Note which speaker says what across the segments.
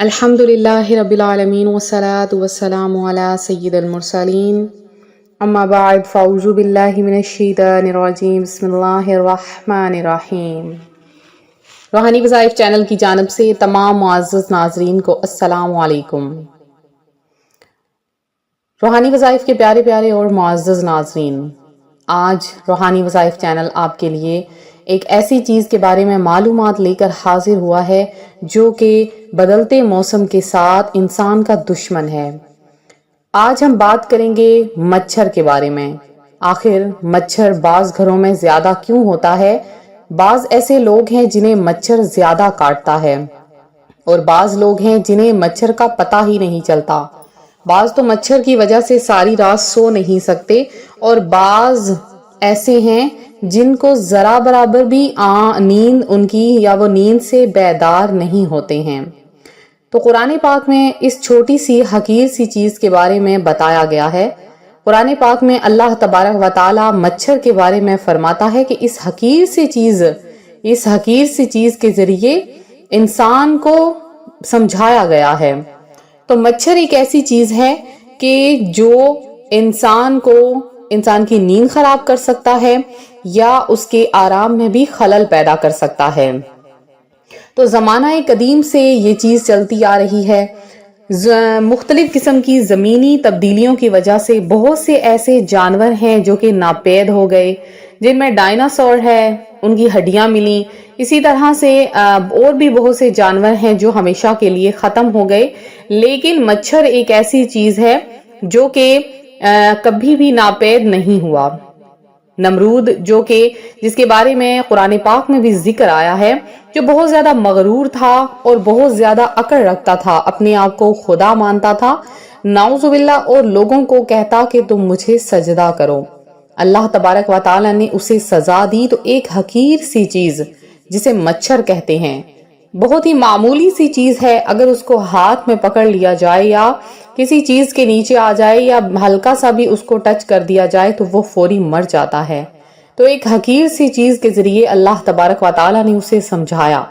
Speaker 1: الحمدللہ رب العالمین والصلاة والسلام علی سید المرسلین اما بعد فاعوذ باللہ من الشیطان الرجیم بسم اللہ الرحمن الرحیم۔ روحانی وظائف چینل کی جانب سے تمام معزز ناظرین کو السلام علیکم۔ روحانی وظائف کے پیارے پیارے اور معزز ناظرین، آج روحانی وظائف چینل آپ کے لیے ایک ایسی چیز کے بارے میں معلومات لے کر حاضر ہوا ہے جو کہ بدلتے موسم کے ساتھ انسان کا دشمن ہے۔ آج ہم بات کریں گے مچھر کے بارے میں۔ آخر مچھر بعض گھروں میں زیادہ کیوں ہوتا ہے؟ بعض ایسے لوگ ہیں جنہیں مچھر زیادہ کاٹتا ہے اور بعض لوگ ہیں جنہیں مچھر کا پتہ ہی نہیں چلتا۔ بعض تو مچھر کی وجہ سے ساری رات سو نہیں سکتے اور بعض ایسے ہیں جن کو ذرا برابر بھی نیند ان کی یا وہ نیند سے بیدار نہیں ہوتے ہیں۔ تو قرآن پاک میں اس چھوٹی سی حقیر سی چیز کے بارے میں بتایا گیا ہے۔ قرآن پاک میں اللہ تبارک و تعالی مچھر کے بارے میں فرماتا ہے کہ اس حقیر سی چیز کے ذریعے انسان کو سمجھایا گیا ہے۔ تو مچھر ایک ایسی چیز ہے کہ جو انسان کی نیند خراب کر سکتا ہے یا اس کے آرام میں بھی خلل پیدا کر سکتا ہے۔ تو زمانہ قدیم سے یہ چیز چلتی آ رہی ہے۔ مختلف قسم کی زمینی تبدیلیوں کی وجہ سے بہت سے ایسے جانور ہیں جو کہ ناپید ہو گئے، جن میں ڈائناسور ہے، ان کی ہڈیاں ملی۔ اسی طرح سے اور بھی بہت سے جانور ہیں جو ہمیشہ کے لیے ختم ہو گئے، لیکن مچھر ایک ایسی چیز ہے جو کہ کبھی بھی ناپید نہیں ہوا۔ نمرود جس کے بارے میں قرآن پاک میں بھی ذکر آیا ہے، جو بہت زیادہ مغرور تھا اور بہت زیادہ عقل رکھتا تھا، اپنے آپ کو خدا مانتا تھا، نعوذ باللہ، اور لوگوں کو کہتا کہ تم مجھے سجدہ کرو۔ اللہ تبارک و تعالی نے اسے سزا دی۔ تو ایک حقیر سی چیز جسے مچھر کہتے ہیں، بہت ہی معمولی سی چیز ہے، اگر اس کو ہاتھ میں پکڑ لیا جائے یا کسی چیز کے نیچے آ جائے یا ہلکا سا بھی اس کو ٹچ کر دیا جائے تو وہ فوری مر جاتا ہے۔ تو ایک حقیر سی چیز کے ذریعے اللہ تبارک و تعالی نے اسے سمجھایا۔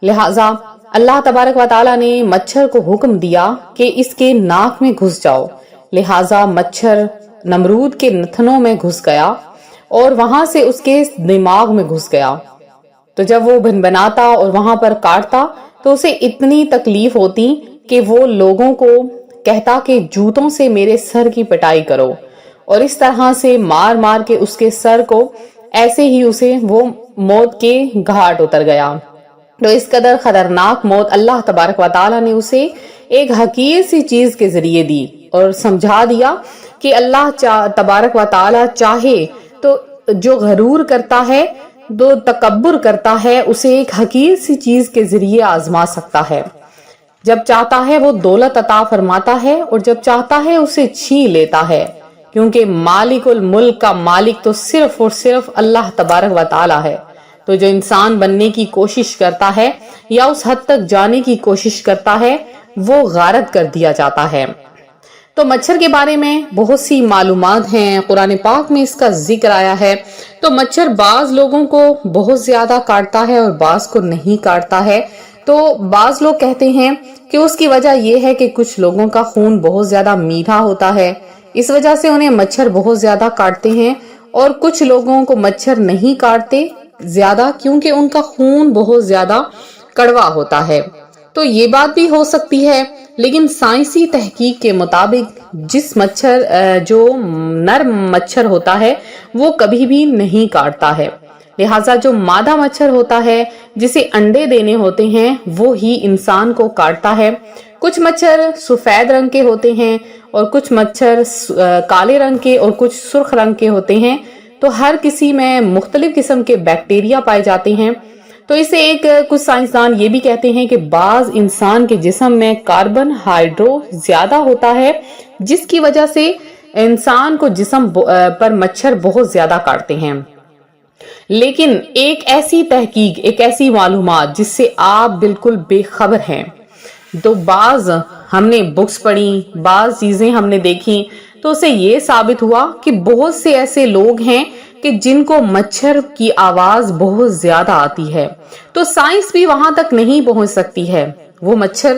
Speaker 1: لہٰذا اللہ تبارک و تعالی نے مچھر کو حکم دیا کہ اس کے ناک میں گھس جاؤ۔ لہٰذا مچھر نمرود کے نتنوں میں گھس گیا اور وہاں سے اس کے دماغ میں گھس گیا۔ تو جب وہ بنبناتا اور وہاں پر کاٹتا تو اسے اتنی تکلیف ہوتی کہ وہ لوگوں کو کہتا کہ جوتوں سے میرے سر کی پٹائی کرو، اور اس طرح سے مار مار کے اس کے سر کو ایسے ہی اسے وہ موت کے گھاٹ اتر گیا۔ تو اس قدر خطرناک موت اللہ تبارک و تعالی نے اسے ایک حقیر سی چیز کے ذریعے دی اور سمجھا دیا کہ اللہ تبارک و تعالی چاہے تو جو غرور کرتا ہے، جو تکبر کرتا ہے، اسے ایک حقیر سی چیز کے ذریعے آزما سکتا ہے۔ جب چاہتا ہے وہ دولت عطا فرماتا ہے اور جب چاہتا ہے اسے چھین لیتا ہے، کیونکہ مالک الملک کا مالک تو صرف اور صرف اللہ تبارک و تعالی ہے۔ تو جو انسان بننے کی کوشش کرتا ہے یا اس حد تک جانے کی کوشش کرتا ہے، وہ غارت کر دیا جاتا ہے۔ تو مچھر کے بارے میں بہت سی معلومات ہیں، قرآن پاک میں اس کا ذکر آیا ہے۔ تو مچھر بعض لوگوں کو بہت زیادہ کاٹتا ہے اور بعض کو نہیں کاٹتا ہے۔ تو بعض لوگ کہتے ہیں کہ اس کی وجہ یہ ہے کہ کچھ لوگوں کا خون بہت زیادہ میٹھا ہوتا ہے، اس وجہ سے انہیں مچھر بہت زیادہ کاٹتے ہیں، اور کچھ لوگوں کو مچھر نہیں کاٹتے زیادہ کیونکہ ان کا خون بہت زیادہ کڑوا ہوتا ہے۔ تو یہ بات بھی ہو سکتی ہے، لیکن سائنسی تحقیق کے مطابق جو نر مچھر ہوتا ہے وہ کبھی بھی نہیں کاٹتا ہے۔ لہٰذا جو مادہ مچھر ہوتا ہے جسے انڈے دینے ہوتے ہیں وہ ہی انسان کو کاٹتا ہے۔ کچھ مچھر سفید رنگ کے ہوتے ہیں اور کچھ مچھر کالے رنگ کے اور کچھ سرخ رنگ کے ہوتے ہیں۔ تو ہر کسی میں مختلف قسم کے بیکٹیریا پائے جاتے ہیں۔ تو اسے کچھ سائنسدان یہ بھی کہتے ہیں کہ بعض انسان کے جسم میں کاربن ہائیڈرو زیادہ ہوتا ہے، جس کی وجہ سے انسان کو جسم پر مچھر بہت زیادہ کاٹتے ہیں۔ لیکن ایک ایسی تحقیق، ایک ایسی معلومات جس سے آپ بالکل بے خبر ہیں، تو بعض ہم نے بکس پڑھی، بعض چیزیں ہم نے دیکھی، تو اسے یہ ثابت ہوا کہ بہت سے ایسے لوگ ہیں کہ جن کو مچھر کی آواز بہت زیادہ آتی ہے۔ تو سائنس بھی وہاں تک نہیں پہنچ سکتی ہے۔ وہ مچھر